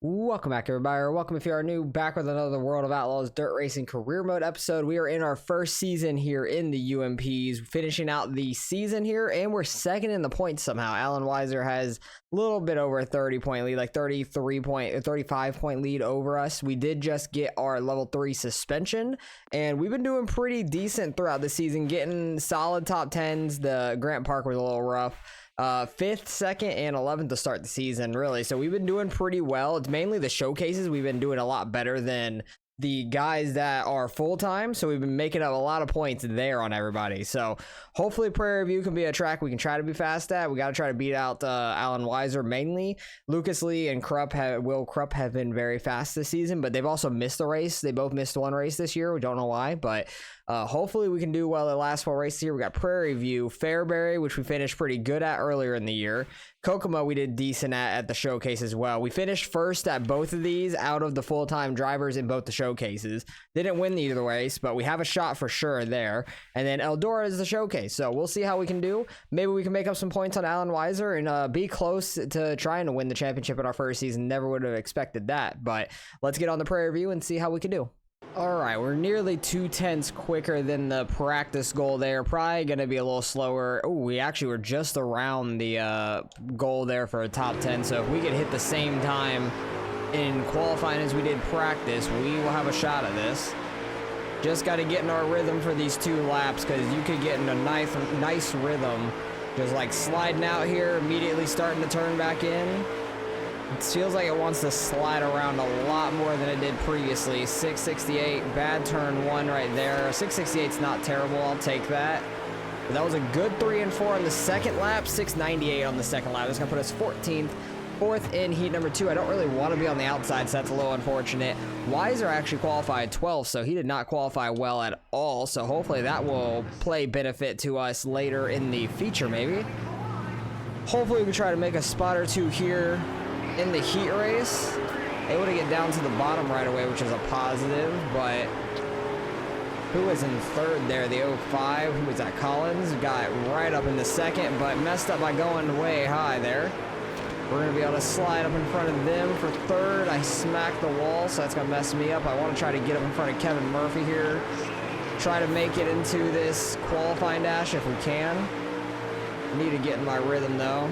Welcome back, everybody, or welcome if you are new, back with another World of Outlaws Dirt Racing Career Mode episode. We are in our first season here in the UMPs, finishing out the season here, and we're second in the points somehow. Alan Weiser has a little bit over a 30-point lead, like 35-point lead over us. We did just get our level 3 suspension, and we've been doing pretty decent throughout the season, getting solid top 10s. The Grant Park was a little rough. 5th, 2nd, and 11th to start the season, really. So we've been doing pretty well. It's mainly the showcases. We've been doing a lot better than the guys that are full-time, so we've been making up a lot of points there on everybody. So hopefully Prairie View can be a track we can try to be fast at. We got to try to beat out Alan Weiser mainly. Lucas Lee and Will Krupp have been very fast this season, but they've also missed a race. They both missed one race this year. We don't know why, but hopefully we can do well at last 4 races here. We got Prairie View, Fairbury, which we finished pretty good at earlier in the year. Kokomo we did decent at the showcase as well. We finished first at both of these out of the full-time drivers in both the showcases. Didn't win either race, but we have a shot for sure there. And then Eldora is the showcase, so we'll see how we can do. Maybe we can make up some points on Alan Weiser and be close to trying to win the championship in our first season. Never would have expected that, but let's get on the Prairie View and see how we can do. All right, we're nearly 2/10 quicker than the practice goal there. Probably going to be a little slower. Oh, we actually were just around the goal there for a top 10. So if we could hit the same time in qualifying as we did practice, we will have a shot at this. Just got to get in our rhythm for these 2 laps, because you could get in a nice rhythm. Just like sliding out here, immediately starting to turn back in. It feels like it wants to slide around a lot more than it did previously. 668, bad turn 1 right there. 668's not terrible, I'll take that. But that was a good 3 and 4 on the second lap. 698 on the second lap. That's gonna put us 14th, 4th in heat number 2. I don't really want to be on the outside, so that's a little unfortunate. Weiser actually qualified 12th, so he did not qualify well at all. So hopefully that will play benefit to us later in the feature, maybe. Hopefully we can try to make a spot or 2 here in the heat race. Able to get down to the bottom right away, which is a positive. But who was in 3rd there? The 05, who was that? Collins got right up in the 2nd, but messed up by going way high there. We're gonna be able to slide up in front of them for 3rd. I smacked the wall, so that's gonna mess me up. I want to try to get up in front of Kevin Murphy here, try to make it into this qualifying dash if we can. Need to get in my rhythm though.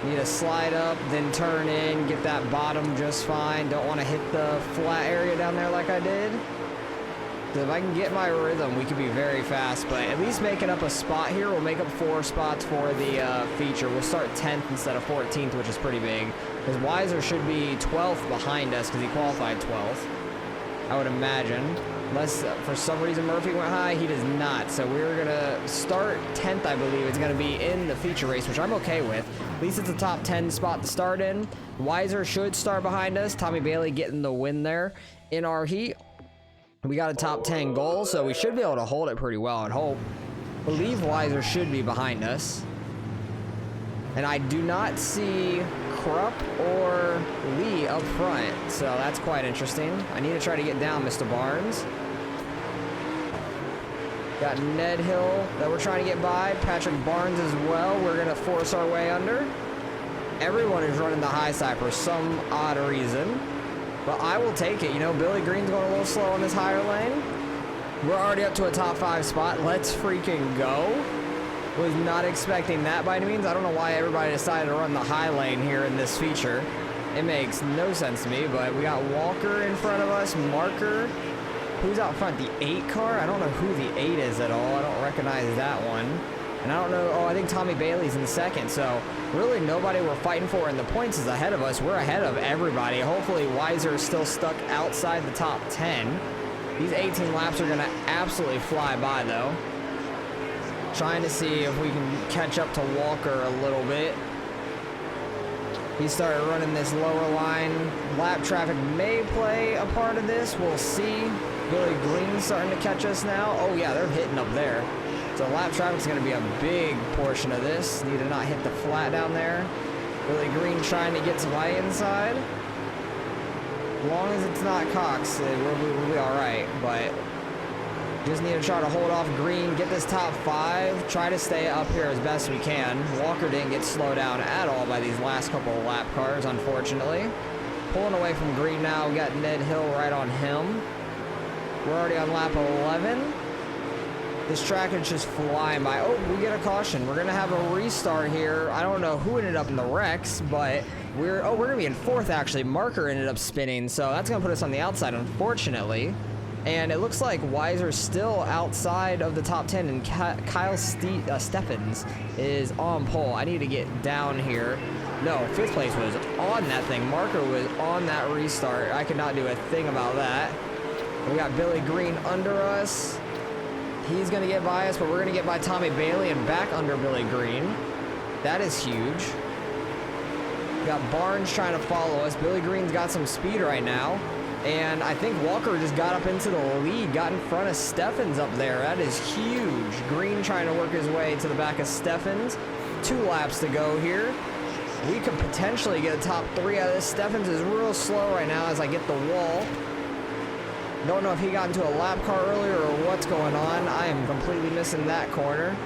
Need to slide up, then turn in, get that bottom just fine. Don't want to hit the flat area down there like I did. So if I can get my rhythm, we could be very fast, but at least making up a spot here. We'll make up 4 spots for the feature. We'll start 10th instead of 14th, which is pretty big, because Weiser should be 12th behind us because he qualified 12th, I would imagine. Unless for some reason Murphy went high, he does not. So we're gonna start 10th, I believe. It's gonna be in the feature race, which I'm okay with. At least it's a top 10 spot to start in. Weiser should start behind us. Tommy Bailey getting the win there in our heat. We got a top 10 goal, so we should be able to hold it pretty well, I'd hope. Believe Weiser should be behind us. And I do not see Krupp or Lee up front, so that's quite interesting. I need to try to get down Mr. Barnes. Got Ned Hill that we're trying to get by. Patrick Barnes as well. We're going to force our way under. Everyone is running the high side for some odd reason, but I will take it. You know, Billy Green's going a little slow on this higher lane. We're already up to a top 5 spot. Let's freaking go. Was not expecting that by any means. I don't know why everybody decided to run the high lane here in this feature. It makes no sense to me, but we got Walker in front of us, Marker. Who's out front? The 8 car? I don't know who the 8 is at all. I don't recognize that one. And I don't know, oh, I think Tommy Bailey's in 2nd, so really nobody we're fighting for in the points is ahead of us. We're ahead of everybody. Hopefully Weiser is still stuck outside the top 10. These 18 laps are gonna absolutely fly by though. Trying to see if we can catch up to Walker a little bit. He started running this lower line. Lap traffic may play a part of this. We'll see. Billy Green's starting to catch us now. Oh yeah, they're hitting up there. So lap traffic's going to be a big portion of this. Need to not hit the flat down there. Billy Green trying to get to my inside. As long as it's not Cox, we'll be all right. But just need to try to hold off Green, get this top 5, try to stay up here as best we can. Walker didn't get slowed down at all by these last couple of lap cars, unfortunately. pulling away from Green now. We got Ned Hill right on him. We're already on lap 11. This track is just flying by. Oh, we get a caution. We're going to have a restart here. I don't know who ended up in the wrecks, but we're going to be in 4th, actually. Marker ended up spinning, so that's going to put us on the outside, unfortunately. And it looks like Weiser's still outside of the top 10, and Kyle Steffens is on pole. I need to get down here. No, 5th place was on that thing. Marker was on that restart. I could not do a thing about that. We got Billy Green under us. He's going to get by us, but we're going to get by Tommy Bailey and back under Billy Green. That is huge. We got Barnes trying to follow us. Billy Green's got some speed right now. And I think Walker just got up into the lead, got in front of Steffens up there. That is huge. Green trying to work his way to the back of Steffens. 2 laps to go here. We could potentially get a top 3 out of this. Steffens is real slow right now as I get the wall. Don't know if he got into a lap car earlier or what's going on. I am completely missing that corner.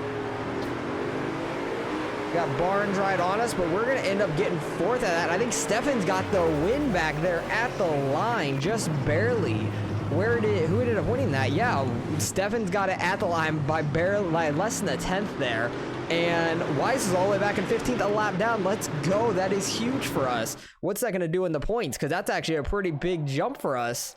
Got Barnes right on us, but we're going to end up getting 4th at that. I think Steffens got the win back there at the line, just barely. Who ended up winning that? Yeah, Steffens got it at the line by barely, like less than a 10th there. And Weiss is all the way back in 15th, a lap down. Let's go. That is huge for us. What's that going to do in the points? Because that's actually a pretty big jump for us.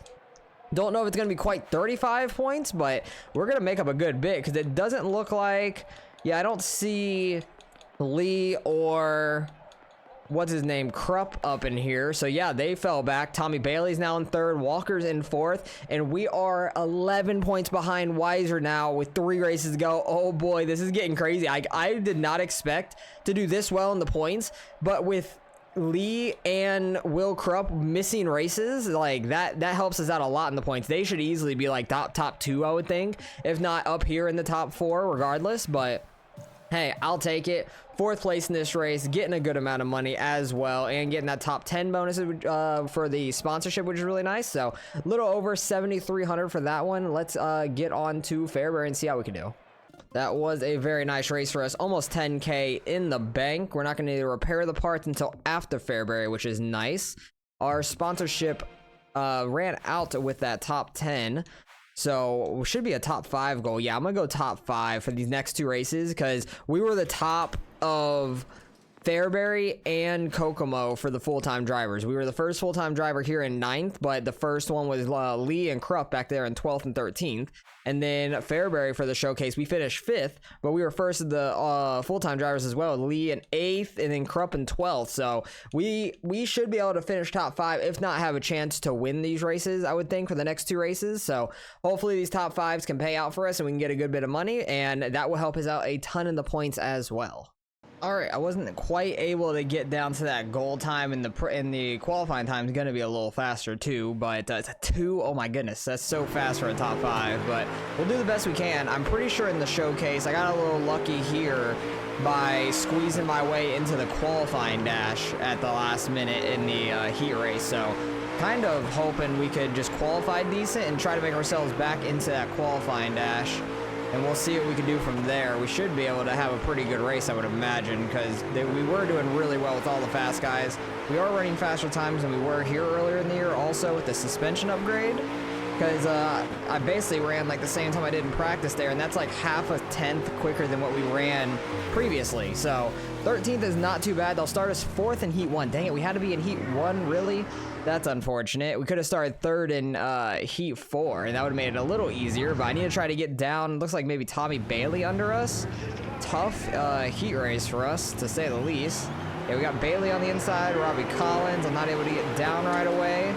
Don't know if it's going to be quite 35 points, but we're going to make up a good bit because it doesn't look like... Yeah, I don't see Lee or... what's his name? Krupp up in here. So, yeah, they fell back. Tommy Bailey's now in 3rd. Walker's in 4th. And we are 11 points behind Weiser now with 3 races to go. Oh, boy, this is getting crazy. I did not expect to do this well in the points, but with... Lee and Will Krupp missing races, like that helps us out a lot in the points. They should easily be like top 2, I would think, if not up here in the top 4 regardless. But hey, I'll take it. 4th place in this race, getting a good amount of money as well, and getting that top 10 bonus for the sponsorship, which is really nice. So a little over 7,300 for that one. Let's get on to Fairbury and see how we can do. That was a very nice race for us. Almost 10K in the bank. We're not going to need to repair the parts until after Fairbury, which is nice. Our sponsorship ran out with that top 10. So it should be a top 5 goal. Yeah, I'm going to go top 5 for these next 2 races because we were the top of Fairbury and Kokomo for the full-time drivers. We were the first full-time driver here in 9th, but the first one was Lee and Krupp back there in 12th and 13th. And then Fairbury for the showcase, we finished 5th, but we were first of the full-time drivers as well. Lee in 8th and then Krupp in 12th. So we should be able to finish top 5, if not have a chance to win these races, I would think, for the next 2 races. So hopefully these top 5s can pay out for us and we can get a good bit of money, and that will help us out a ton in the points as well. All right, I wasn't quite able to get down to that goal time, and the qualifying time is going to be a little faster too, but it's a 2. Oh my goodness, that's so fast for a top 5, but we'll do the best we can. I'm pretty sure in the showcase, I got a little lucky here by squeezing my way into the qualifying dash at the last minute in the heat race, so kind of hoping we could just qualify decent and try to make ourselves back into that qualifying dash. And we'll see what we can do from there. We should be able to have a pretty good race, I would imagine, because we were doing really well with all the fast guys. We are running faster times than we were here earlier in the year, also with the suspension upgrade. Because I basically ran like the same time I did in practice there, and that's like half a tenth quicker than what we ran previously. So 13th is not too bad. They'll start us 4th in Heat 1. Dang it, we had to be in Heat 1, really? That's unfortunate. We could have started 3rd in Heat 4, and that would have made it a little easier, but I need to try to get down. Looks like maybe Tommy Bailey under us. Tough heat race for us, to say the least. Yeah, we got Bailey on the inside, Robbie Collins. I'm not able to get down right away.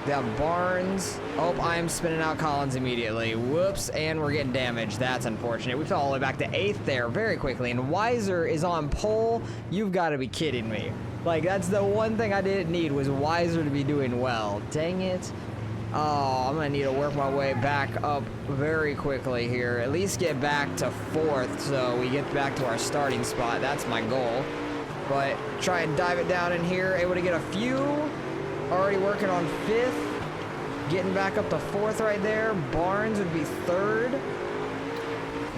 We got Barnes. Oh, I'm spinning out Collins immediately. Whoops, and we're getting damaged. That's unfortunate. We fell all the way back to 8th there very quickly, and Weiser is on pole. You've got to be kidding me. Like, that's the one thing I didn't need, was Weiser to be doing well. Dang it. Oh, I'm going to need to work my way back up very quickly here. At least get back to 4th so we get back to our starting spot. That's my goal. But try and dive it down in here. Able to get a few. Already working on 5th. Getting back up to 4th right there. Barnes would be 3rd.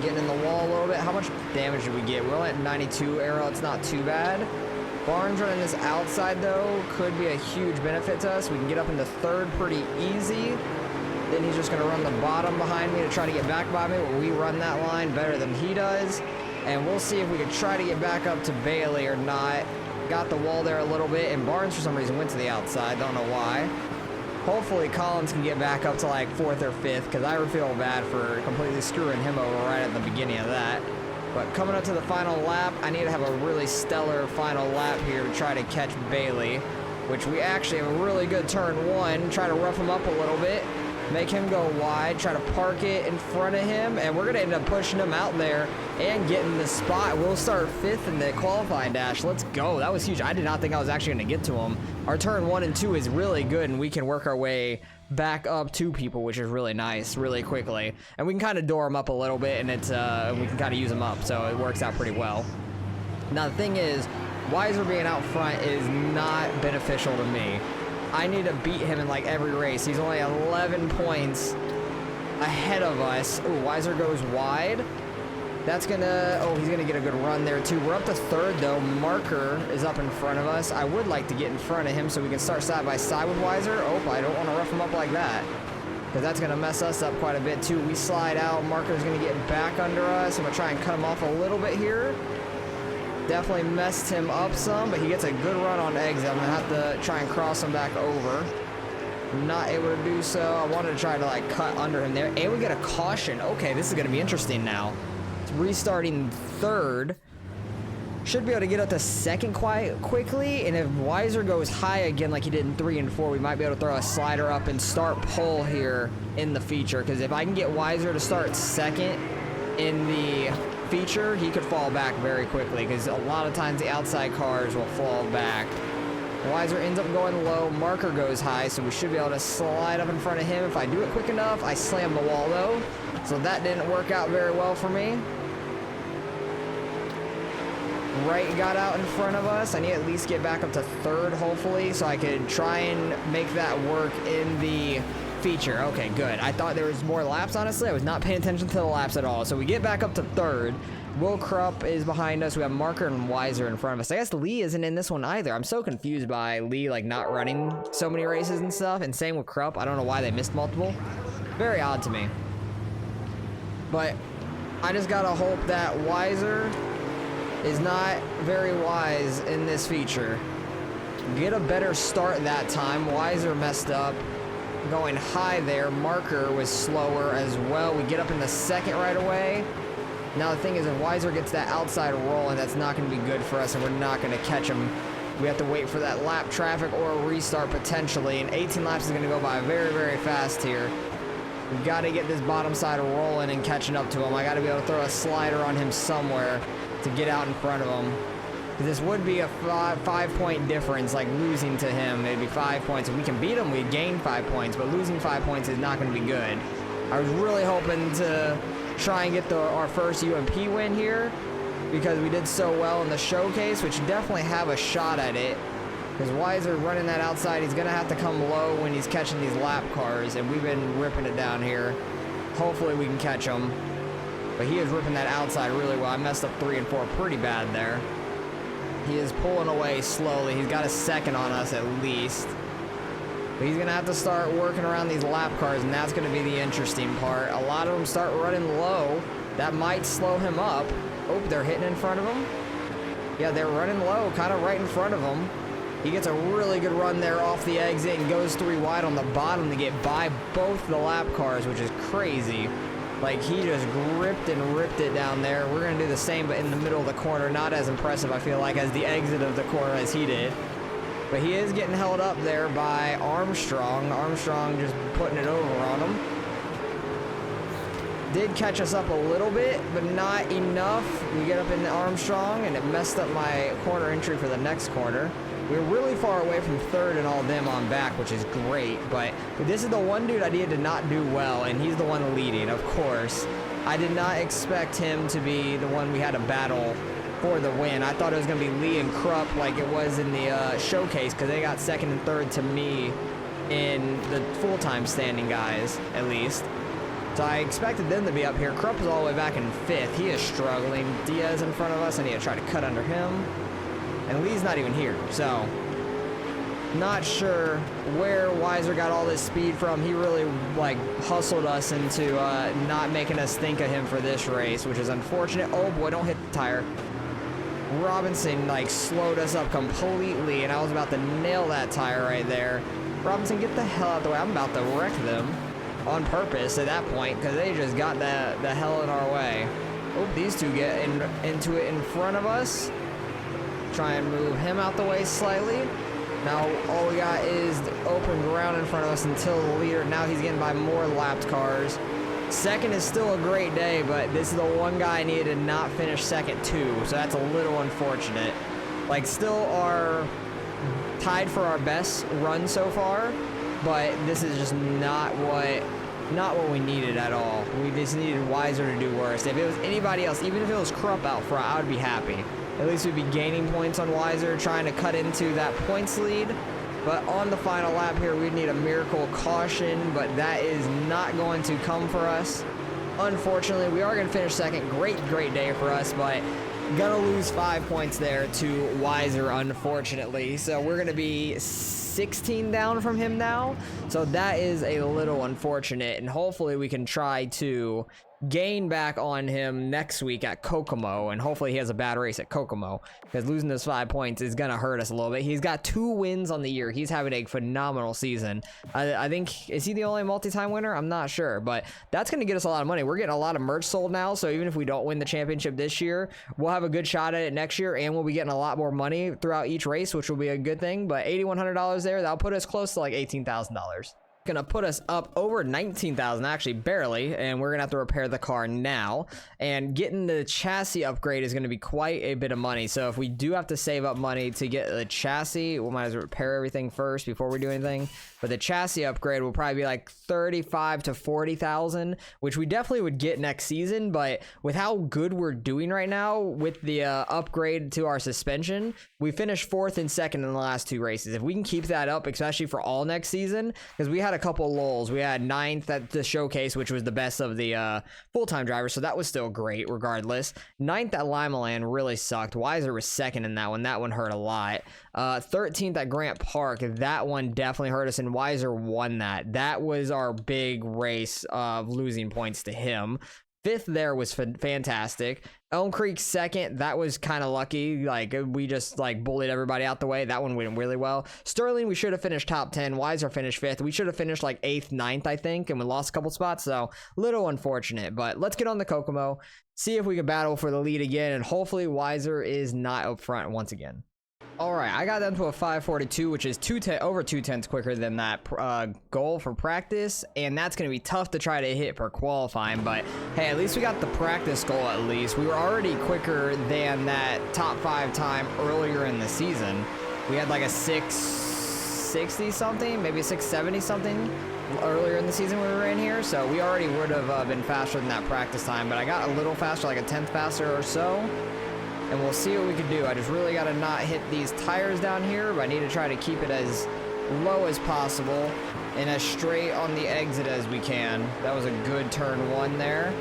Getting in the wall a little bit. How much damage did we get? We're only at 92 arrow. It's not too bad. Barnes running this outside, though, could be a huge benefit to us. We can get up into third pretty easy. Then he's just going to run the bottom behind me to try to get back by me. We run that line better than he does. And we'll see if we can try to get back up to Bailey or not. Got the wall there a little bit, and Barnes, for some reason, went to the outside. Don't know why. Hopefully, Collins can get back up to, like, 4th or 5th, because I would feel bad for completely screwing him over right at the beginning of that. But coming up to the final lap, I need to have a really stellar final lap here to try to catch Bailey, which we actually have a really good turn 1. Try to rough him up a little bit, make him go wide, try to park it in front of him, and we're going to end up pushing him out there and getting the spot. We'll start 5th in the qualifying dash. Let's go. That was huge. I did not think I was actually going to get to him. Our turn 1 and 2 is really good, and we can work our way back up to people, which is really nice, really quickly. And we can kind of door them up a little bit, and it's we can kind of use them up, so it works out pretty well. Now, the thing is, Weiser being out front is not beneficial to me. I need to beat him in, like, every race. He's only 11 points ahead of us. Ooh, Weiser goes wide. That's gonna, oh, he's gonna get a good run there too. We're up to 3rd though. Marker is up in front of us. I would like to get in front of him so we can start side by side with Weiser. Oh, I don't want to rough him up like that, because that's gonna mess us up quite a bit too. We slide out. Marker's gonna get back under us. I'm gonna try and cut him off a little bit here. Definitely messed him up some, but he gets a good run on exit. I'm gonna have to try and cross him back over. Not able to do so. I wanted to try to, like, cut under him there, and we get a caution. Okay, this is gonna be interesting now. Restarting 3rd, should be able to get up to 2nd quite quickly, and if Weiser goes high again like he did in 3 and 4, we might be able to throw a slider up and start pole here in the feature, because if I can get Weiser to start 2nd in the feature, he could fall back very quickly, because a lot of times the outside cars will fall back. Weiser ends up going low, Marker goes high, so we should be able to slide up in front of him. If I do it quick enough, I slam the wall though, so that didn't work out very well for me. Wright got out in front of us. I need to at least get back up to 3rd, hopefully, so I could try and make that work in the feature. Okay, good. I thought there was more laps, honestly. I was not paying attention to the laps at all. So we get back up to 3rd. Will Krupp is behind us. We have Marker and Weiser in front of us. I guess Lee isn't in this one either. I'm so confused by Lee, like, not running so many races and stuff. And same with Krupp. I don't know why they missed multiple. Very odd to me. But I just gotta hope that Weiser is not very wise in this feature. Get a better start that time. Weiser messed up going high there. Marker was slower as well. We get up in the 2nd right away. Now the thing is, if Weiser gets that outside roll, and that's not going to be good for us, and we're not going to catch him. We have to wait for that lap traffic or a restart potentially, and 18 laps is going to go by very, very fast here. We've got to get this bottom side rolling and catching up to him. I got to be able to throw a slider on him somewhere to get out in front of him. This would be a 5-point difference, like losing to him. It'd be 5 points. If we can beat him, we gain 5 points, but losing 5 points is not going to be good. I was really hoping to try and get our first UMP win here, because we did so well in the showcase, which definitely have a shot at it. Because Weiser running that outside, he's going to have to come low when he's catching these lap cars, and we've been ripping it down here. Hopefully we can catch him. But he is ripping that outside really well. I messed up 3 and 4 pretty bad there. He is pulling away slowly. He's got a 2nd on us at least. But he's going to have to start working around these lap cars, and that's going to be the interesting part. A lot of them start running low. That might slow him up. Oh, they're hitting in front of him. Yeah, they're running low, kind of right in front of him. He gets a really good run there off the exit and goes 3 wide on the bottom to get by both the lap cars, which is crazy. Like, he just gripped and ripped it down there. We're going to do the same, but in the middle of the corner. Not as impressive, I feel like, as the exit of the corner as he did. But he is getting held up there by Armstrong. Armstrong just putting it over on him. Did catch us up a little bit, but not enough. We get up into Armstrong, and it messed up my corner entry for the next corner. We're really far away from 3rd and all them on back, which is great, but this is the one dude I did not do well, and he's the one leading, of course. I did not expect him to be the one we had to battle for the win. I thought it was going to be Lee and Krupp like it was in the showcase, because they got 2nd and 3rd to me in the full-time standing guys, at least. So I expected them to be up here. Krupp is all the way back in 5th. He is struggling. Diaz in front of us. I need to try to cut under him. and Lee's not even here. So not sure where Weiser got all this speed from. He really like hustled us into not making us think of him for this race, which is unfortunate. Oh boy, don't hit the tire. Robinson like slowed us up completely, and I was about to nail that tire right there. Robinson, get the hell out of the way. I'm about to wreck them on purpose at that point because they just got the hell in our way. Oh, these two get into it in front of us. Try and move him out the way slightly. Now all we got is the open ground in front of us until the leader. Now he's getting by more lapped cars. Second is still a great day, but this is the one guy I needed to not finish second too, so that's a little unfortunate. Like, still are tied for our best run so far, but this is just not what we needed at all. We just needed Weiser to do worse. If it was anybody else, even if it was Krupp out front, I would be happy. At least we'd be gaining points on Weiser, trying to cut into that points lead. But on the final lap here, we need a miracle caution, but that is not going to come for us. Unfortunately, we are going to finish second. Great day for us, but gonna lose 5 points there to Weiser, unfortunately. So we're going to be 16 down from him now. So that is a little unfortunate, and hopefully we can try to gain back on him next week at Kokomo, and hopefully he has a bad race at Kokomo, because losing those 5 points is gonna hurt us a little bit. He's got 2 wins on the year. He's having a phenomenal season. I think, is he the only multi-time winner? I'm not sure, but that's gonna get us a lot of money. We're getting a lot of merch sold now, so even if we don't win the championship this year, we'll have a good shot at it next year, and we'll be getting a lot more money throughout each race, which will be a good thing. But $8,100 there, that'll put us close to like $18,000. Gonna put us up over 19,000, actually barely, and we're gonna have to repair the car now, and getting the chassis upgrade is gonna be quite a bit of money. So if we do have to save up money to get the chassis, we might as well repair everything first before we do anything. But the chassis upgrade will probably be like 35 to 40,000, which we definitely would get next season. But with how good we're doing right now with the upgrade to our suspension, we finished 4th and 2nd in the last 2 races. If we can keep that up, especially for all next season, because we had a couple lulls. We had 9th at the showcase, which was the best of the full-time drivers, so that was still great regardless. 9th at Limaland really sucked. Weiser was 2nd in that one. That one hurt a lot. 13th at Grant Park. That one definitely hurt us, and Weiser won that. That was our big race of losing points to him. 5th there was fantastic. Elm Creek 2nd, that was kind of lucky. Like, we just like bullied everybody out the way. That one went really well. Sterling, we should have finished top 10. Weiser finished 5th. We should have finished like 8th, 9th, I think, and we lost a couple spots, so little unfortunate. But let's get on the Kokomo, see if we can battle for the lead again, and hopefully Weiser is not up front once again. All right, I got them to a 5:42, which is over 2/10 quicker than that goal for practice, and that's going to be tough to try to hit per qualifying, but hey, at least we got the practice goal at least. We were already quicker than that top 5 time earlier in the season. We had like a 660 something, maybe a 670 something earlier in the season when we were in here, so we already would have been faster than that practice time, but I got a little faster, like a 10th faster or so. And we'll see what we can do. I just really got to not hit these tires down here, but I need to try to keep it as low as possible and as straight on the exit as we can. That was a good turn 1 there.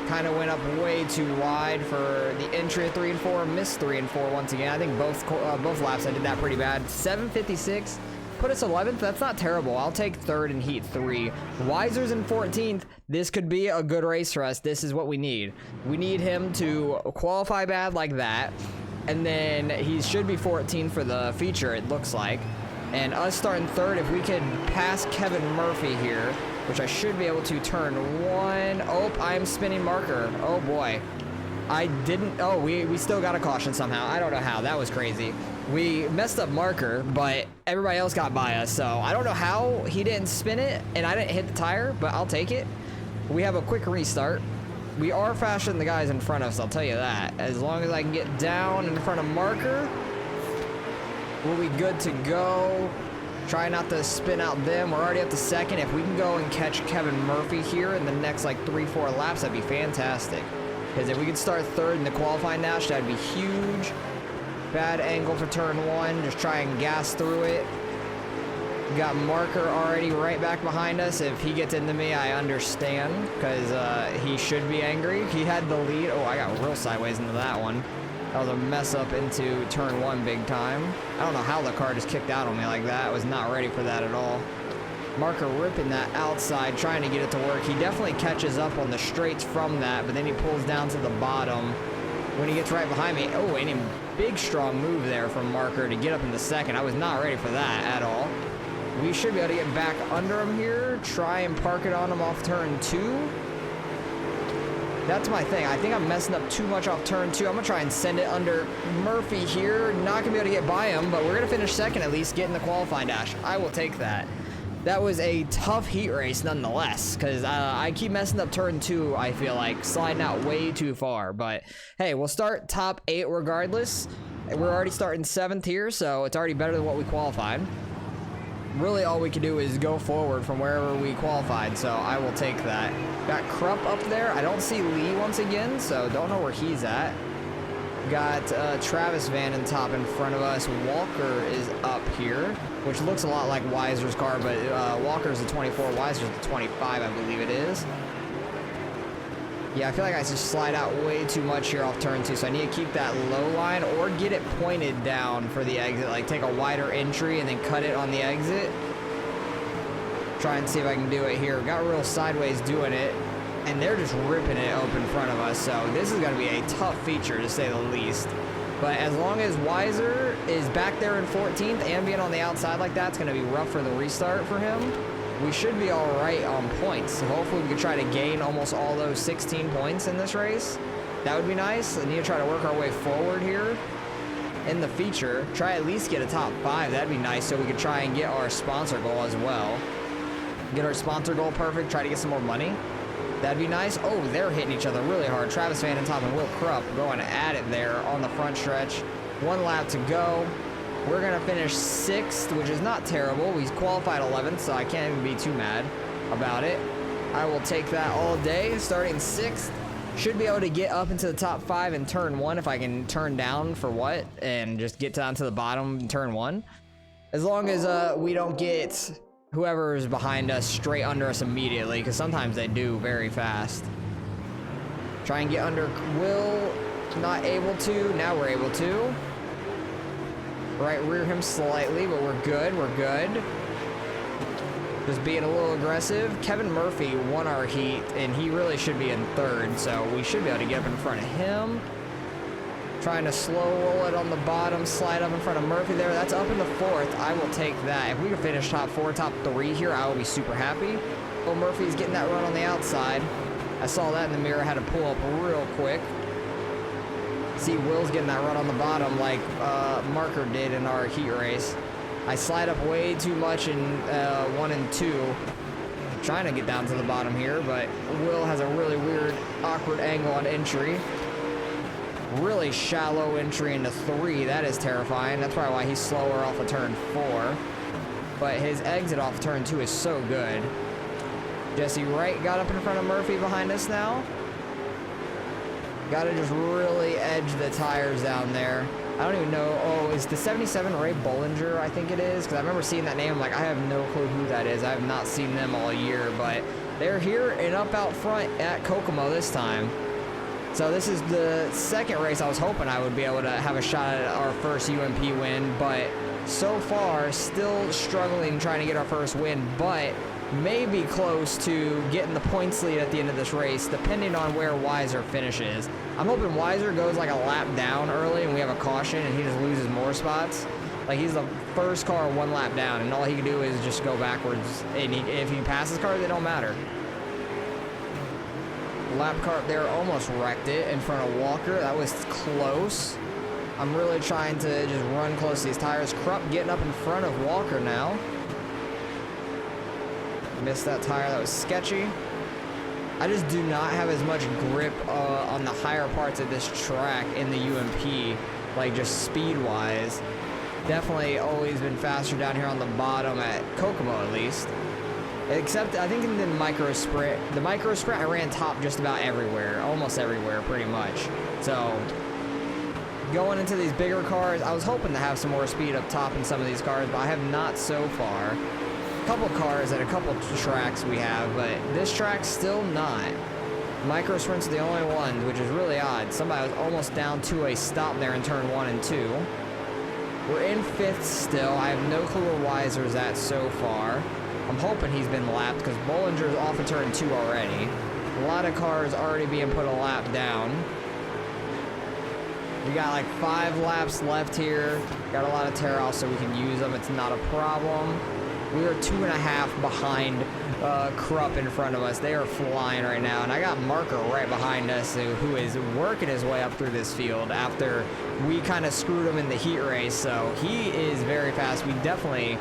Kind of went up way too wide for the entry of 3 and 4. Missed 3 and 4 once again. I think both laps I did that pretty bad. 756. Put us 11th. That's not terrible. I'll take 3rd in heat 3. Weiser's in 14th. This could be a good race for us. This is what we need. We need him to qualify bad like that, and then he should be 14 for the feature, it looks like. And us starting 3rd, if we could pass Kevin Murphy here, which I should be able to turn 1. Oh, I'm spinning marker. Oh boy. I didn't. Oh, we still got a caution somehow. I don't know how. That was crazy. We messed up marker, but everybody else got by us, so I don't know how he didn't spin it and I didn't hit the tire, but I'll take it. We have a quick restart. We are faster than the guys in front of us, I'll tell you that. As long as I can get down in front of marker, we'll be good to go. Try not to spin out them. We're already up to 2nd. If we can go and catch Kevin Murphy here in the next like 3-4 laps, that'd be fantastic. Because if we could start 3rd in the qualifying dash, that'd be huge. Bad angle for turn 1. Just try and gas through it. We got marker already right back behind us. If he gets into me, I understand, because he should be angry. He had the lead. Oh, I got real sideways into that one. That was a mess up into turn 1 big time. I don't know how the car just kicked out on me like that. I was not ready for that at all. Marker ripping that outside, trying to get it to work. He definitely catches up on the straights from that, but then he pulls down to the bottom when he gets right behind me. Oh, and a big strong move there from Marker to get up in the second. I was not ready for that at all. We should be able to get back under him here, try and park it on him off turn 2. That's my thing. I think I'm messing up too much off turn 2. I'm going to try and send it under Murphy here. Not going to be able to get by him, but we're going to finish second at least, get in the qualifying dash. I will take that. That was a tough heat race nonetheless, because I keep messing up turn 2, I feel like, sliding out way too far. But, hey, we'll start top 8 regardless. We're already starting 7th here, so it's already better than what we qualified. Really, all we can do is go forward from wherever we qualified, so I will take that. Got Krupp up there. I don't see Lee once again, so don't know where he's at. Got Travis Vanden Top in front of us. Walker is up here, which looks a lot like Weiser's car, but Walker's the 24, Weiser's the 25, I believe it is. Yeah, I feel like I just slide out way too much here off turn 2, so I need to keep that low line or get it pointed down for the exit, like take a wider entry and then cut it on the exit. Try and see if I can do it here. Got real sideways doing it, and they're just ripping it open in front of us, so this is going to be a tough feature to say the least. But as long as Weiser is back there in 14th and being on the outside like that, it's going to be rough for the restart for him. We should be all right on points. So hopefully we can try to gain almost all those 16 points in this race. That would be nice. I need to try to work our way forward here in the feature. Try at least get a top 5. That'd be nice, so we could try and get our sponsor goal as well. Get our sponsor goal perfect. Try to get some more money. That'd be nice. Oh, they're hitting each other really hard. Travis Vanden Top and Will Krupp going at it there on the front stretch. 1 lap to go. We're going to finish 6th, which is not terrible. We qualified 11th, so I can't even be too mad about it. I will take that all day. Starting 6th. Should be able to get up into the top 5 in turn 1 if I can turn down for what and just get down to the bottom in turn 1. As long as we don't get whoever is behind us straight under us immediately, because sometimes they do very fast. Try and get under Will. Not able to. Now we're able to. Right rear him slightly, but we're good. We're good. Just being a little aggressive. Kevin Murphy won our heat, and he really should be in 3rd, so we should be able to get up in front of him. Trying to slow roll it on the bottom, slide up in front of Murphy there. That's up in the 4th. I will take that. If we can finish top 4, top 3 here, I will be super happy. Well, Murphy's getting that run on the outside. I saw that in the mirror. Had to pull up real quick. See, Will's getting that run on the bottom like Marker did in our heat race. I slide up way too much in 1 and 2. Trying to get down to the bottom here, but Will has a really weird, awkward angle on entry. Really shallow entry into 3. That is terrifying. That's probably why he's slower off of turn 4. But his exit off turn 2 is so good. Jesse Wright got up in front of Murphy behind us now. Got to just really edge the tires down there. I don't even know. Oh, is the 77 Ray Bollinger, I think it is? Because I remember seeing that name. I'm like, I have no clue who that is. I have not seen them all year. But they're here and up out front at Kokomo this time. So this is the 2nd race I was hoping I would be able to have a shot at our first UMP win. But so far, still struggling trying to get our first win. But maybe close to getting the points lead at the end of this race, depending on where Weiser finishes. I'm hoping Weiser goes like a lap down early and we have a caution and he just loses more spots. Like he's the first car 1 lap down and all he can do is just go backwards. And if he passes cars, it don't matter. Lap car up there almost wrecked it in front of Walker. That was close. I'm really trying to just run close to these tires. Krupp getting up in front of Walker now. Missed that tire. That was sketchy. I just do not have as much grip on the higher parts of this track in the UMP, like just speed-wise. Definitely always been faster down here on the bottom at Kokomo at least. Except I think in the micro sprint I ran top just about everywhere, almost everywhere pretty much. So going into these bigger cars, I was hoping to have some more speed up top in some of these cars, but I have not so far. A couple cars at a couple tracks we have, but this track still not. Micro sprints are the only ones, which is really odd. Somebody was almost down to a stop there in turn 1 and 2. We're in 5th still. I have no clue where Weiser's at so far. I'm hoping he's been lapped because Bollinger's off of turn 2 already. A lot of cars already being put a lap down. We got like 5 laps left here. Got a lot of tear offs so we can use them. It's not a problem. We are 2.5 behind Krupp in front of us. They are flying right now. And I got Marker right behind us who is working his way up through this field after we kind of screwed him in the heat race. So he is very fast. We definitely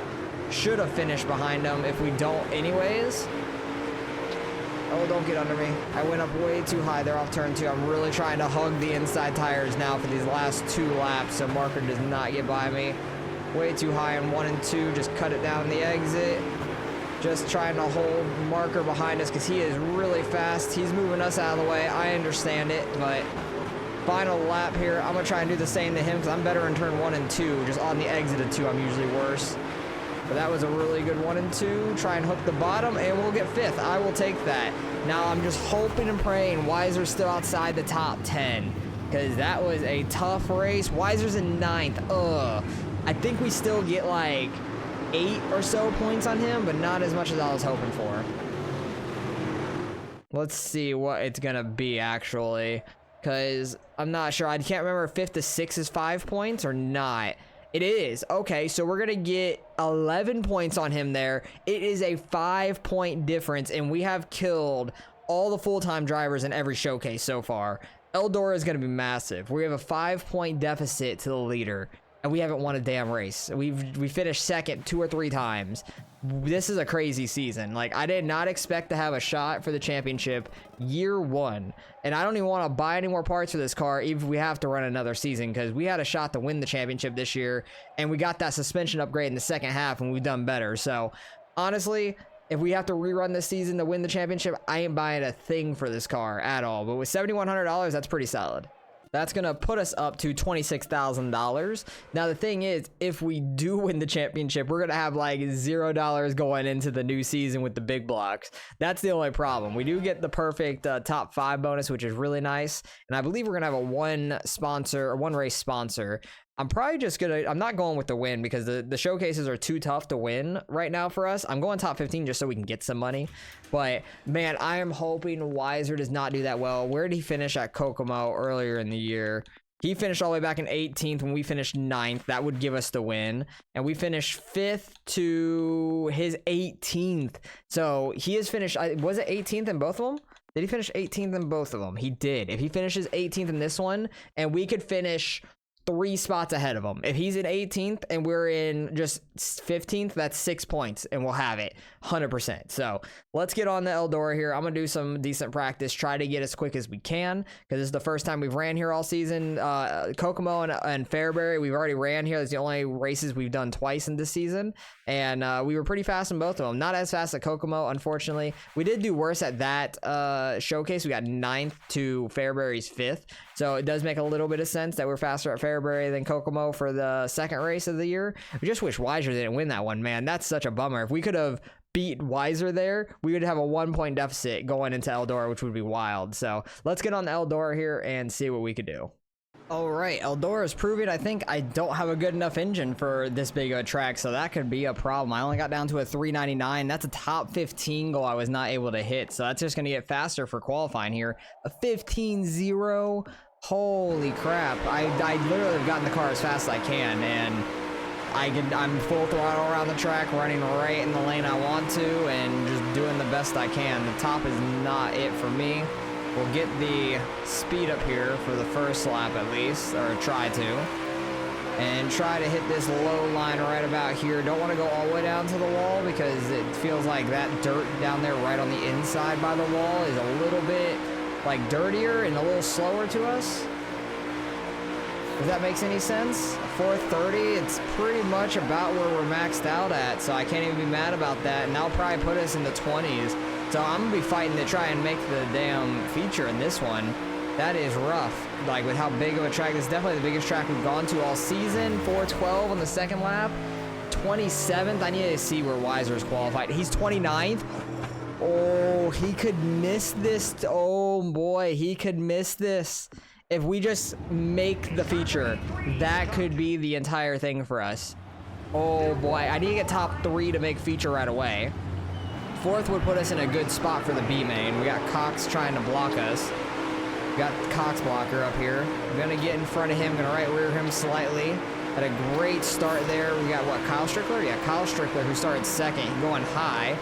should have finished behind him if we don't anyways. Oh, don't get under me. I went up way too high there off turn 2. I'm really trying to hug the inside tires now for these last 2 laps so Marker does not get by me. Way too high in 1 and 2. Just cut it down the exit. Just trying to hold Marker behind us because he is really fast. He's moving us out of the way. I understand it, but final lap here. I'm going to try and do the same to him because I'm better in turn 1 and 2. Just on the exit of 2, I'm usually worse. But that was a really good 1 and 2. Try and hook the bottom, and we'll get 5th. I will take that. Now, I'm just hoping and praying Weiser's still outside the top 10 because that was a tough race. Weiser's in 9th. Ugh. I think we still get like 8 or so points on him, but not as much as I was hoping for. Let's see what it's gonna be actually, because I'm not sure. I can't remember if 5th to 6th is 5 points or not. It is. Okay, so we're gonna get 11 points on him there. It is a 5-point difference, and we have killed all the full-time drivers in every showcase so far. Eldora is gonna be massive. We have a 5-point deficit to the leader. And we haven't won a damn race. We finished 2nd 2 or 3 times. This is a crazy season. Like, I did not expect to have a shot for the championship year 1. And I don't even want to buy any more parts for this car, even if we have to run another season, because we had a shot to win the championship this year, and we got that suspension upgrade in the second half, and we've done better. So, honestly, if we have to rerun this season to win the championship, I ain't buying a thing for this car at all. But with $7,100, that's pretty solid. That's going to put us up to $26,000. Now, the thing is, if we do win the championship, we're going to have like $0 going into the new season with the big blocks. That's the only problem. We do get the perfect top 5 bonus, which is really nice. And I believe we're going to have a one race sponsor. I'm probably just going to, I'm not going with the win because the showcases are too tough to win right now for us. I'm going top 15 just so we can get some money. But man, I am hoping Weiser does not do that well. Where did he finish at Kokomo earlier in the year? He finished all the way back in 18th when we finished 9th. That would give us the win. And we finished 5th to his 18th. So he has finished, was it 18th in both of them? Did he finish 18th in both of them? He did. If he finishes 18th in this one, and we could finish 3 spots ahead of him. If he's in 18th and we're in just 15th, that's 6 points and we'll have it 100%. So let's get on the Eldora here. I'm going to do some decent practice, try to get as quick as we can because this is the first time we've ran here all season. Kokomo and Fairbury, we've already ran here. That's the only races we've done twice in this season. And we were pretty fast in both of them. Not as fast at Kokomo, unfortunately. We did do worse at that showcase. We got 9th to Fairbury's 5th. So it does make a little bit of sense that we're faster at Fairbury than Kokomo for the second race of the year. We just wish Weiser didn't win that one, man. That's such a bummer. If we could have beat Weiser there, we would have a 1-point deficit going into Eldora, which would be wild. So let's get on the Eldora here and see what we could do. All right, Eldora is proving I think I don't have a good enough engine for this big of a track, so that could be a problem. I only got down to a 399. That's a top 15 goal I was not able to hit, so that's just going to get faster for qualifying here. A 15-0. Holy crap. I literally have gotten the car as fast as I can, and I'm full throttle around the track, running right in the lane I want to, and just doing the best I can. The top is not it for me. We'll get the speed up here for the first lap at least, or try to. And try to hit this low line right about here. Don't want to go all the way down to the wall because it feels like that dirt down there right on the inside by the wall is a little bit like dirtier and a little slower to us. If that makes any sense. 430, it's pretty much about where we're maxed out at, so I can't even be mad about that. And that'll probably put us in the 20s. So I'm gonna be fighting to try and make the damn feature in this one. That is rough. Like with how big of a track, it's definitely the biggest track we've gone to all season. 412 on the second lap. 27th, I need to see where Weiser's qualified. He's 29th. Oh, he could miss this. Oh boy, he could miss this. If we just make the feature, that could be the entire thing for us. Oh boy, I need to get top 3 to make feature right away. 4th would put us in a good spot for the B main. We got Cox trying to block us. We got Cox blocker up here. I'm gonna get in front of him, gonna right rear him slightly. Had a great start there. We got what, Kyle Strickler? Yeah, Kyle Strickler, who started 2nd, going high.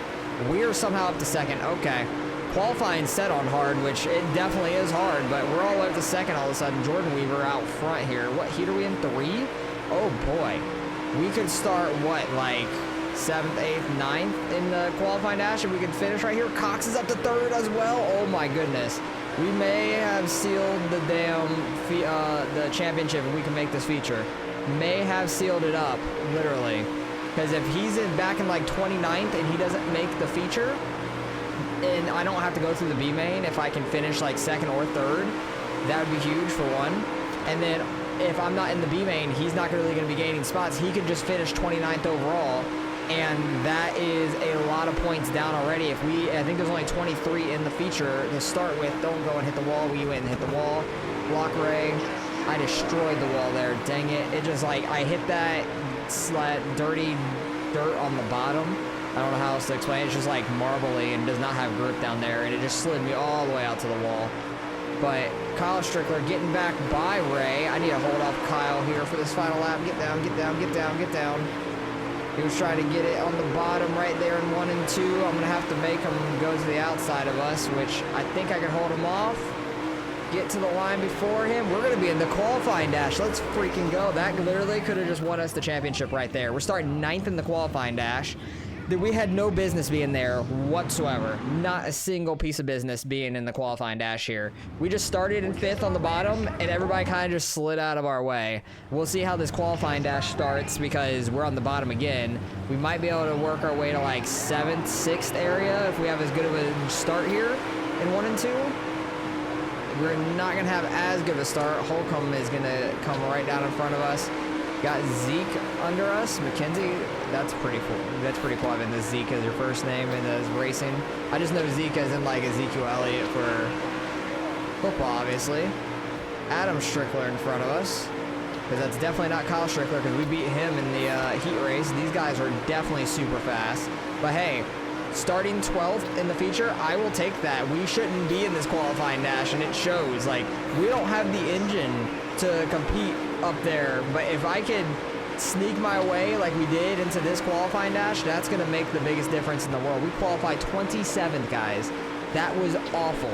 We're somehow up to 2nd. Okay. Qualifying set on hard, which it definitely is hard, but we're all the way up to 2nd all of a sudden. Jordan Weaver out front here. What heat are we in? 3? Oh boy. We could start, what, like 7th, 8th, 9th in the qualifying dash, and we could finish right here. Cox is up to 3rd as well. Oh my goodness. We may have sealed the damn the championship if we can make this feature. May have sealed it up, literally. Because if he's back in like 29th and he doesn't make the feature, and I don't have to go through the B main, if I can finish like 2nd or 3rd, that would be huge for one. And then if I'm not in the B main, he's not really going to be gaining spots. He could just finish 29th overall, and that is a lot of points down already. I think there's only 23 in the feature to start with. Don't go and hit the wall. We went and hit the wall. Block Ray. I destroyed the wall there. Dang it. It just like, I hit that dirty dirt on the bottom. I don't know how else to explain it. It's just like marbly and does not have grip down there, and it just slid me all the way out to the wall. But Kyle Strickler getting back by Ray. I need to hold off Kyle here for this final lap. Get down, get down, get down, get down. He was trying to get it on the bottom right there in 1 and 2. I'm going to have to make him go to the outside of us, which I think I can hold him off. Get to the line before him. We're going to be in the qualifying dash. Let's freaking go. That literally could have just won us the championship right there. We're starting 9th in the qualifying dash. We had no business being there whatsoever. Not a single piece of business being in the qualifying dash here. We just started in 5th on the bottom, and everybody kind of just slid out of our way. We'll see how this qualifying dash starts because we're on the bottom again. We might be able to work our way to like 7th, 6th area if we have as good of a start here in 1 and 2. We're not going to have as good of a start. Holcomb is going to come right down in front of us. Got Zeke under us. McKenzie, that's pretty cool. That's pretty cool having this Zeke as your first name and as racing. I just know Zeke as in like Ezekiel Elliott for football, obviously. Adam Strickler in front of us. Because that's definitely not Kyle Strickler because we beat him in the heat race. These guys are definitely super fast. But hey, starting 12th in the feature, I will take that. We shouldn't be in this qualifying dash, and it shows. Like, we don't have the engine to compete up there, but if I could sneak my way like we did into this qualifying dash, that's going to make the biggest difference in the world. We qualified 27th, guys. That was awful.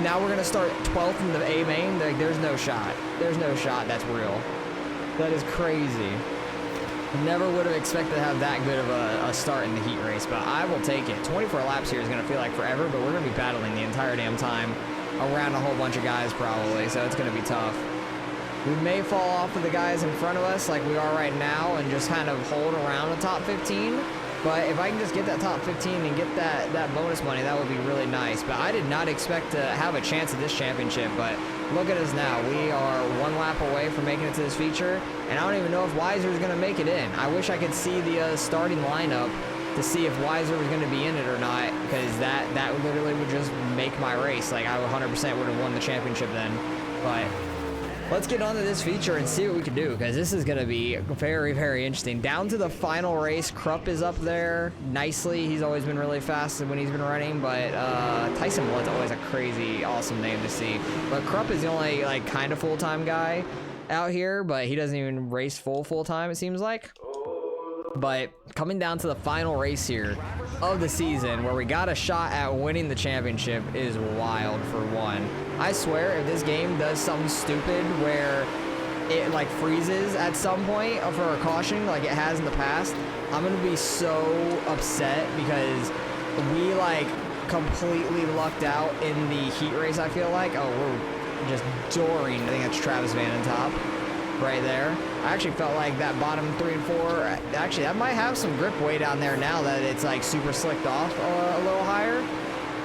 Now we're going to start 12th in the A main. Like, there's no shot. There's no shot. That's real. That is crazy. Never would have expected to have that good of a start in the heat race, but I will take it. 24 laps here is going to feel like forever, but we're going to be battling the entire damn time around a whole bunch of guys probably, so it's going to be tough. We may fall off of the guys in front of us like we are right now and just kind of hold around the top 15. But if I can just get that top 15 and get that bonus money, that would be really nice. But I did not expect to have a chance at this championship. But look at us now. We are 1 lap away from making it to this feature. And I don't even know if Weiser is going to make it in. I wish I could see the starting lineup to see if Weiser was going to be in it or not. Because that literally would just make my race. Like, I 100% would have won the championship then. But let's get on to this feature and see what we can do, because this is going to be very, very interesting. Down to the final race, Krupp is up there nicely. He's always been really fast when he's been running, but Tyson Blood's always a crazy, awesome name to see. But Krupp is the only, like, kind of full-time guy out here, but he doesn't even race full-time, it seems like. But coming down to the final race here of the season, where we got a shot at winning the championship, is wild for one. I swear, if this game does something stupid where it like freezes at some point for a caution like it has in the past, I'm gonna be so upset because we like completely lucked out in the heat race. I feel like, oh, we're just doring. I think that's Travis Van Top right there. I actually felt like that bottom 3 and 4, actually that might have some grip way down there now that it's like super slicked off a little higher.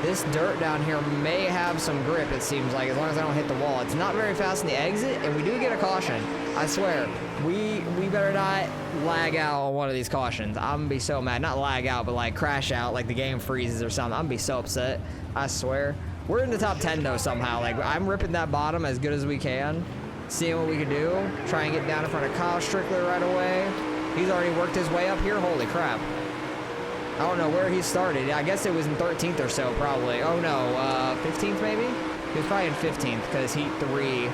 This dirt down here may have some grip, it seems like, as long as I don't hit the wall. It's not very fast in the exit, and we do get a caution. I swear, we better not lag out on one of these cautions. I'm gonna be so mad. Not lag out, but like crash out, like the game freezes or something. I'm gonna be so upset. I swear. We're in the top 10 though somehow. Like, I'm ripping that bottom as good as we can. Seeing what we can do. Try and get down in front of Kyle Strickler right away. He's already worked his way up here. Holy crap. I don't know where he started. I guess it was in 13th or so, probably. Oh no, 15th maybe? He was probably in 15th because Heat 3,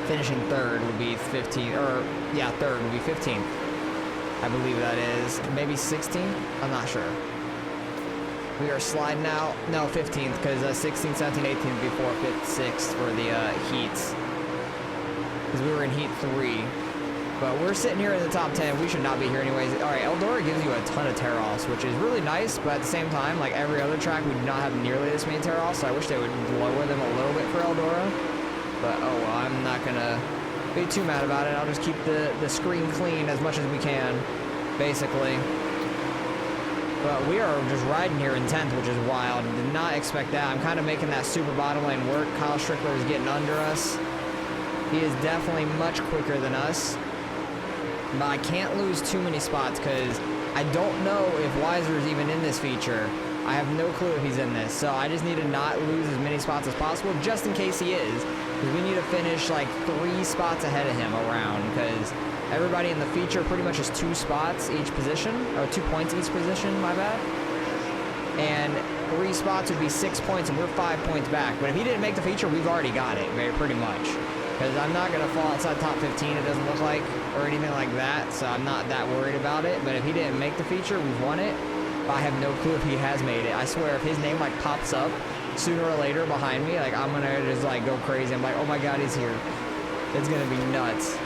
finishing 3rd would be 15th, or yeah, 3rd would be 15th. I believe that is. Maybe 16th? I'm not sure. We are sliding out. No, 15th because 16th, 17th, 18th before 5th, 6th for the Heats. Because we were in Heat 3. But we're sitting here in the top 10. We should not be here anyways. All right, Eldora gives you a ton of tear-offs, which is really nice, but at the same time, like every other track, we do not have nearly this many tear-offs, so I wish they would lower them a little bit for Eldora. But, oh well, I'm not going to be too mad about it. I'll just keep the screen clean as much as we can, basically. But we are just riding here in 10th, which is wild. Did not expect that. I'm kind of making that super bottom lane work. Kyle Strickler is getting under us. He is definitely much quicker than us. But I can't lose too many spots because I don't know if Weiser is even in this feature. I have no clue if he's in this. So I just need to not lose as many spots as possible just in case he is. Because we need to finish like 3 spots ahead of him around because everybody in the feature pretty much is 2 spots each position, or 2 points each position, my bad. And 3 spots would be 6 points and we're 5 points back. But if he didn't make the feature, we've already got it, pretty much. Because I'm not going to fall outside top 15, it doesn't look like, or anything like that, so I'm not that worried about it. But if he didn't make the feature, we've won it. But I have no clue if he has made it. I swear, if his name, like, pops up sooner or later behind me, like, I'm going to just, like, go crazy. I'm like, oh my god, he's here. It's going to be nuts.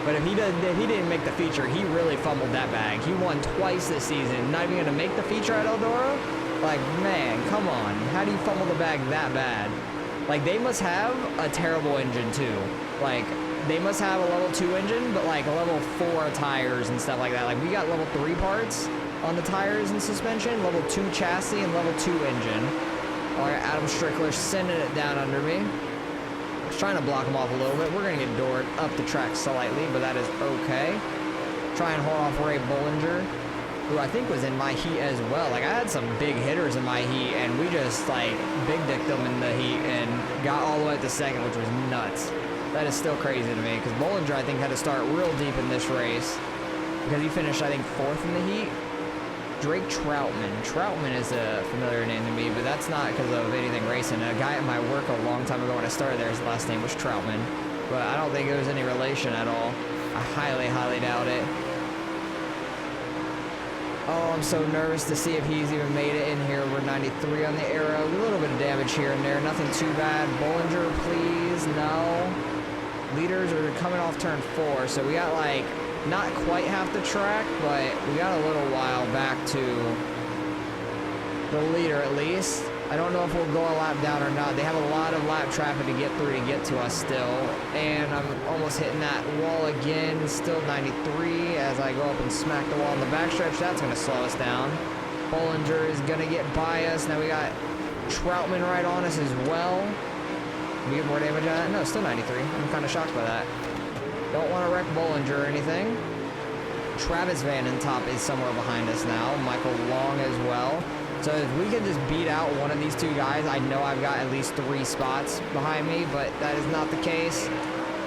But if he didn't make the feature, he really fumbled that bag. He won twice this season, not even going to make the feature at Eldora? Like, man, come on. How do you fumble the bag that bad? Like, they must have a terrible engine, too. Like, they must have a level 2 engine, but, like, level 4 tires and stuff like that. Like, we got level 3 parts on the tires and suspension, level 2 chassis, and level 2 engine. All right, Adam Strickler sending it down under me. I was trying to block him off a little bit. We're going to get doored up the track slightly, but that is okay. Try and hold off Ray Bollinger, who I think was in my heat as well. Like, I had some big hitters in my heat, and we just, like, big-dicked them in the heat and got all the way to second, which was nuts. That is still crazy to me, because Bollinger, I think, had to start real deep in this race, because he finished, I think, 4th in the heat. Drake Troutman. Troutman is a familiar name to me, but that's not because of anything racing. A guy at my work a long time ago when I started there, his last name was Troutman, but I don't think it was any relation at all. I highly, highly doubt it. Oh, I'm so nervous to see if he's even made it in here. We're 93 on the arrow. A little bit of damage here and there. Nothing too bad. Bollinger, please. No. Leaders are coming off turn 4. So we got, like, not quite half the track, but we got a little while back to the leader at least. I don't know if we'll go a lap down or not. They have a lot of lap traffic to get through to get to us still. And I'm almost hitting that wall again. Still 93 as I go up and smack the wall in the backstretch. That's going to slow us down. Bollinger is going to get by us. Now we got Troutman right on us as well. We get more damage on that? No, still 93. I'm kind of shocked by that. Don't want to wreck Bollinger or anything. Travis Vanden Top is somewhere behind us now. Michael Long as well. So if we can just beat out one of these 2 guys, I know I've got at least 3 spots behind me, but that is not the case.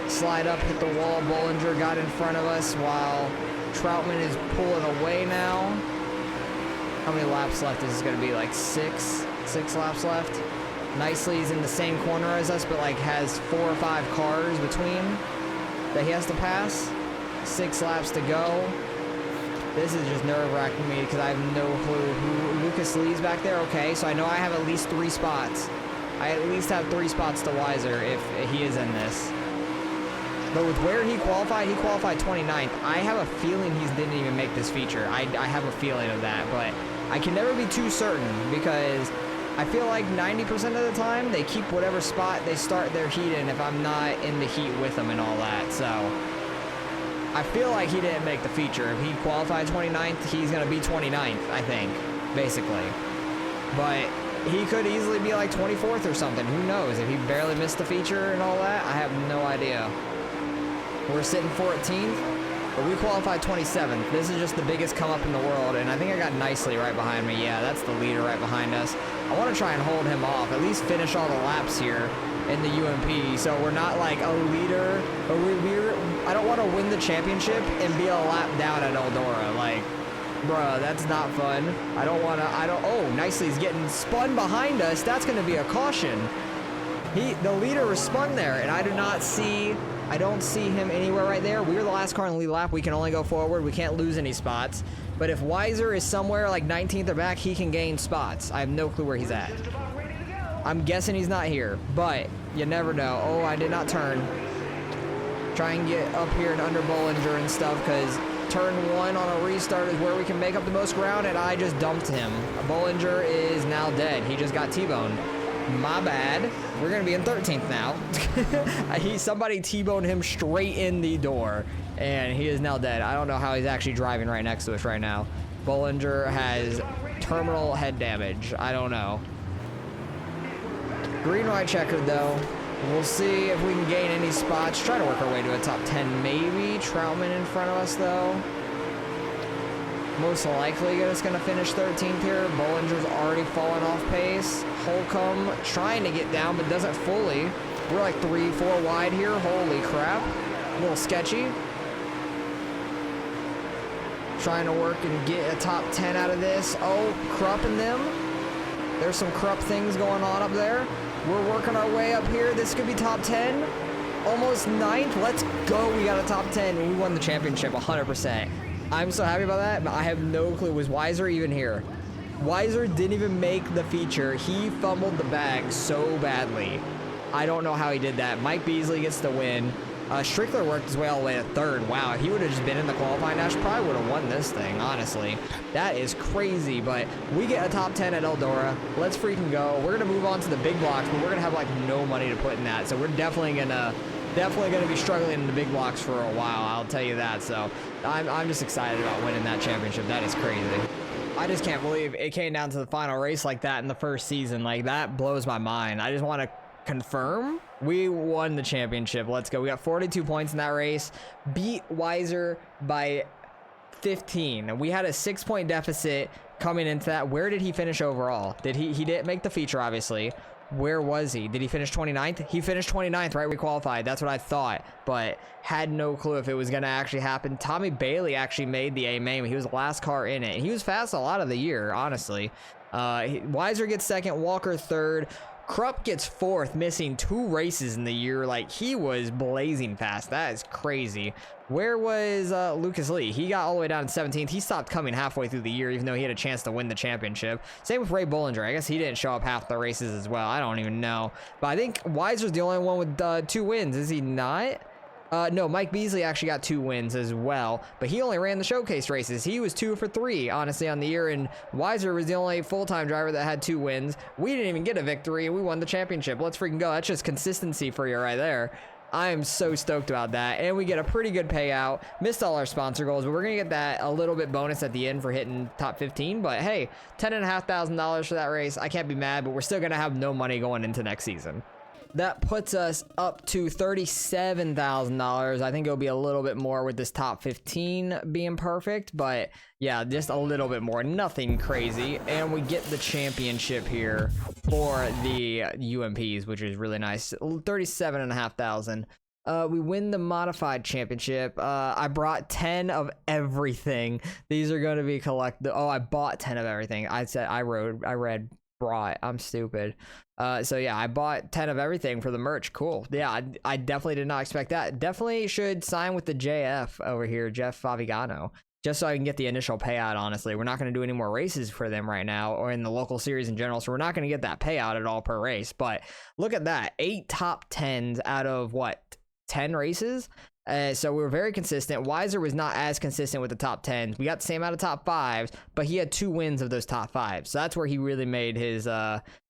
Slide up, hit the wall. Bollinger got in front of us while Troutman is pulling away now. How many laps left? This is going to be like 6 laps left. Nicely, he's in the same corner as us, but like has 4 or 5 cars between that he has to pass. 6 laps to go. This is just nerve-wracking me because I have no clue who Lucas Lee's back there. Okay, so I know I have at least 3 spots. I at least have 3 spots to Weiser if he is in this. But with where he qualified 29th. I have a feeling he didn't even make this feature. I have a feeling of that, but I can never be too certain because I feel like 90% of the time they keep whatever spot they start their heat in if I'm not in the heat with them and all that. So I feel like he didn't make the feature. If he qualified 29th, he's going to be 29th, I think, basically. But he could easily be like 24th or something. Who knows? If he barely missed the feature and all that, I have no idea. We're sitting 14th, but we qualified 27th. This is just the biggest come up in the world, and I think I got Nicely right behind me. Yeah, that's the leader right behind us. I want to try and hold him off, at least finish all the laps here in the UMP, so we're not like a leader, but I don't want to win the championship and be a lap down at Eldora. Like, bruh, that's not fun. Oh, Nicely's getting spun behind us. That's going to be a caution. The leader was spun there, and I don't see him anywhere right there. We were the last car in the lead lap. We can only go forward. We can't lose any spots. But if Weiser is somewhere like 19th or back, he can gain spots. I have no clue where he's at. I'm guessing he's not here, but you never know. Oh, I did not turn. Try and get up here and under Bollinger and stuff, because turn 1 on a restart is where we can make up the most ground, and I just dumped him. Bollinger is now dead. He just got T-boned. My bad. We're going to be in 13th now. Somebody T-boned him straight in the door, and he is now dead. I don't know how he's actually driving right next to us right now. Bollinger has terminal head damage. I don't know. Green white checkered though. We'll see if we can gain any spots. Try to work our way to a top 10 maybe. Troutman in front of us though. Most likely it's going to finish 13th here. Bollinger's already fallen off pace. Holcomb trying to get down but doesn't fully. We're like 3-4 wide here. Holy crap. A little sketchy. Trying to work and get a top 10 out of this. Oh, Krupp and them. There's some Krupp things going on up there. We're working our way up here. This could be top 10. Almost 9th. Let's go. We got a top 10. We won the championship 100%. I'm so happy about that, but I have no clue. Was Weiser even here? Weiser didn't even make the feature. He fumbled the bag so badly. I don't know how he did that. Mike Beasley gets the win. Strickler worked his way all the way to 3rd. Wow, if he would have just been in the qualifying dash, probably would have won this thing, honestly. That is crazy, but we get a top 10 at Eldora. Let's freaking go. We're going to move on to the big blocks, but we're going to have, like, no money to put in that, so we're definitely going to be struggling in the big blocks for a while, I'll tell you that. So I'm just excited about winning that championship. That is crazy. I just can't believe it came down to the final race like that in the first season. Like, that blows my mind. I just want to confirm we won the championship. Let's go. We got 42 points in that race. Beat Weiser by 15. We had a 6-point deficit coming into that. Where did he finish overall? He didn't make the feature, obviously. Where was he? Did he finish 29th? He finished 29th, right? We qualified. That's what I thought, but had no clue if it was going to actually happen. Tommy Bailey actually made the A-main. He was the last car in it. He was fast a lot of the year, honestly. Weiser gets 2nd, Walker 3rd. Krupp gets 4th, missing 2 races in the year. Like, he was blazing fast. That is crazy. Where was Lucas Lee? He got all the way down to 17th. He stopped coming halfway through the year, even though he had a chance to win the championship. Same with Ray Bollinger. I guess he didn't show up half the races as well. I don't even know. But I think Weiser's the only one with 2 wins. Is he not? No, Mike Beasley actually got 2 wins as well, but he only ran the showcase races. He was 2 for 3, honestly, on the year, and Weiser was the only full-time driver that had 2 wins. We didn't even get a victory, and we won the championship. Let's freaking go. That's just consistency for you right there. I am so stoked about that, and we get a pretty good payout. Missed all our sponsor goals, but we're going to get that a little bit bonus at the end for hitting top 15, but hey, $10,500 for that race. I can't be mad, but we're still going to have no money going into next season. That puts us up to $37,000. I think it'll be a little bit more with this top 15 being perfect, but yeah, just a little bit more. Nothing crazy. And we get the championship here for the UMPs, which is really nice. $37,500. We win the modified championship. I brought 10 of everything. These are going to be collected. Oh, I bought 10 of everything. I read brought. I'm stupid. So yeah, I bought 10 of everything for the merch. Cool. Yeah, I definitely did not expect that. Definitely should sign with the JF over here, Jeff Favigano, just so I can get the initial payout. Honestly, we're not going to do any more races for them right now, or in the local series in general, so we're not going to get that payout at all per race. But look at that, 8 top 10s out of what, 10 races? So we were very consistent. Weiser was not as consistent with the top 10s. We got the same amount of top 5s, but he had 2 wins of those top 5s. So that's where he really made his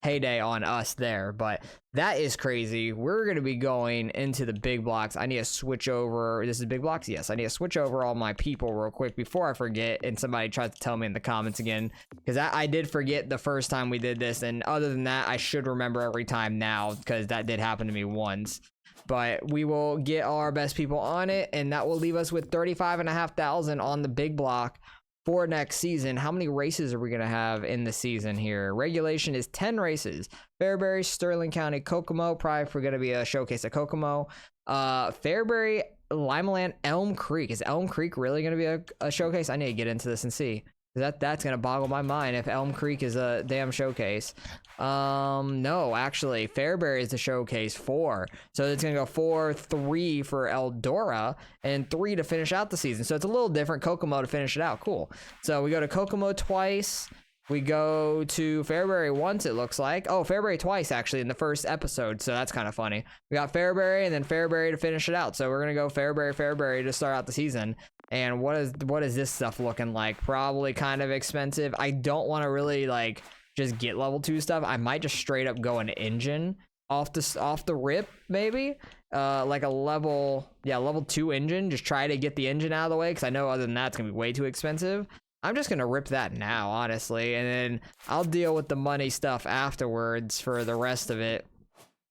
heyday on us there. But that is crazy. We're going to be going into the big blocks. I need to switch over. This is big blocks? Yes. I need to switch over all my people real quick before I forget and somebody tries to tell me in the comments again. Because I did forget the first time we did this. And other than that, I should remember every time now because that did happen to me once. But we will get our best people on it, and that will leave us with 35,500 on the big block for next season. How many races are we going to have in the season here? Regulation is 10 races. Fairbury, Sterling County, Kokomo. Probably if we're going to be a showcase at Kokomo. Fairbury, Limaland, Elm Creek. Is Elm Creek really going to be a showcase? I need to get into this and see. That's gonna boggle my mind if Elm Creek is a damn showcase. No, actually, Fairbury is the showcase 4. So it's gonna go 4-3 for Eldora and 3 to finish out the season. So it's a little different. Kokomo to finish it out. Cool. So we go to Kokomo twice. We go to Fairbury once, it looks like. Oh, Fairbury twice, actually, in the first episode. So that's kind of funny. We got Fairbury and then Fairbury to finish it out. So we're going to go Fairbury to start out the season. And what is this stuff looking like? Probably kind of expensive. I don't want to really, like, just get level 2 stuff. I might just straight up go an engine off the rip, maybe. Like a level 2 engine. Just try to get the engine out of the way, because I know other than that, it's going to be way too expensive. I'm just going to rip that now, honestly, and then I'll deal with the money stuff afterwards for the rest of it,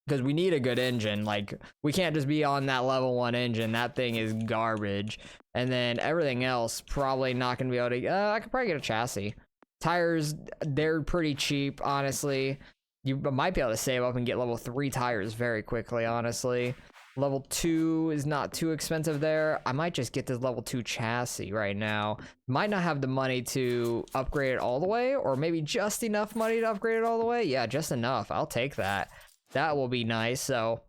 because we need a good engine. Like, we can't just be on that level 1 engine. That thing is garbage. And then everything else, probably not going to be able to... I could probably get a chassis. Tires, they're pretty cheap, honestly. You might be able to save up and get level 3 tires very quickly, honestly. Level 2 is not too expensive there. I might just get this level 2 chassis right now. Might not have the money to upgrade it all the way, or maybe just enough money to upgrade it all the way. Yeah, just enough. I'll take that. That will be nice. So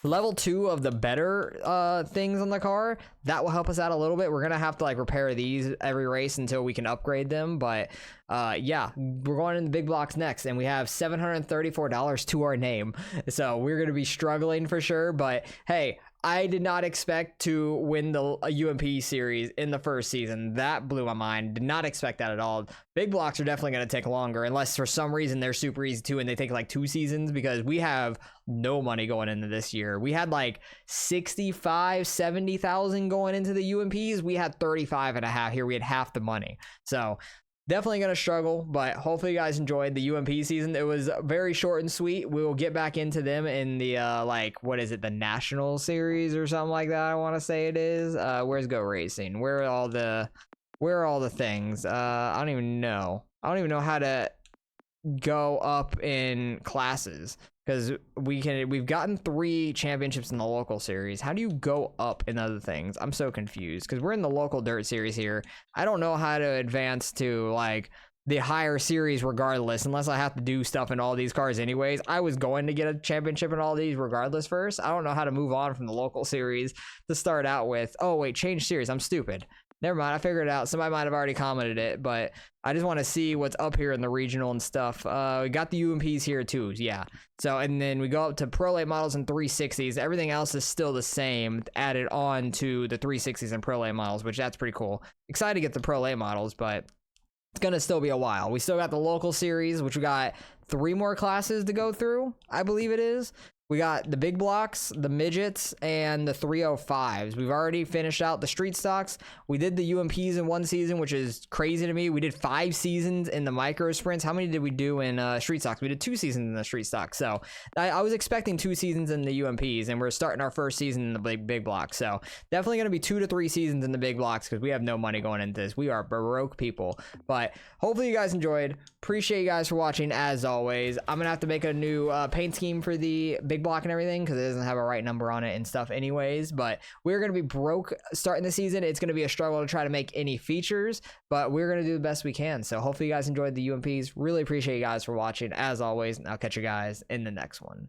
level 2 of the better things on the car, that will help us out a little bit. We're gonna have to like repair these every race until we can upgrade them, but yeah, we're going in the big blocks next, and we have $734 to our name, so we're gonna be struggling for sure. But hey, I did not expect to win the UMP series in the first season. That blew my mind. Did not expect that at all. Big blocks are definitely going to take longer, unless for some reason they're super easy too and they take like 2 seasons, because we have no money going into this year. We had like 65, 70,000 going into the UMPs. We had 35 and a half here. We had half the money. So definitely going to struggle, but hopefully you guys enjoyed the UMP season. It was very short and sweet. We will get back into them in the, like, what is it, the National Series or something like that, I want to say it is. Where's Go Racing? Where are all the things? I don't even know. I don't even know how to go up in classes, because we've gotten 3 championships in the local series. How do you go up in other things? I'm so confused, because we're in the local dirt series here. I don't know how to advance to like the higher series regardless, unless I have to do stuff in all these cars anyways. I was going to get a championship in all these regardless first. I don't know how to move on from the local series to start out with. Oh wait, change series. I'm stupid. Never mind, I figured it out. Somebody might have already commented it, but I just want to see what's up here in the regional and stuff. We got the UMPs here too, yeah. So, and then we go up to Pro Late models and 360s. Everything else is still the same, added on to the 360s and Pro Late models, which that's pretty cool. Excited to get the Pro Late models, but it's gonna still be a while. We still got the local series, which we got 3 more classes to go through, I believe it is. We got the big blocks, the midgets, and the 305s. We've already finished out the street stocks. We did the UMPs in 1 season, which is crazy to me. We did 5 seasons in the micro sprints. How many did we do in street stocks? We did 2 seasons in the street stocks. So I was expecting 2 seasons in the UMPs, and we're starting our first season in the big blocks. So definitely going to be 2 to 3 seasons in the big blocks, because we have no money going into this. We are broke people. But hopefully you guys enjoyed. Appreciate you guys for watching, as always. I'm going to have to make a new paint scheme for the big block and everything, because it doesn't have a right number on it and stuff anyways. But we're going to be broke starting the season. It's going to be a struggle to try to make any features, but we're going to do the best we can. So hopefully you guys enjoyed the UMPs. Really appreciate you guys for watching, as always, and I'll catch you guys in the next one.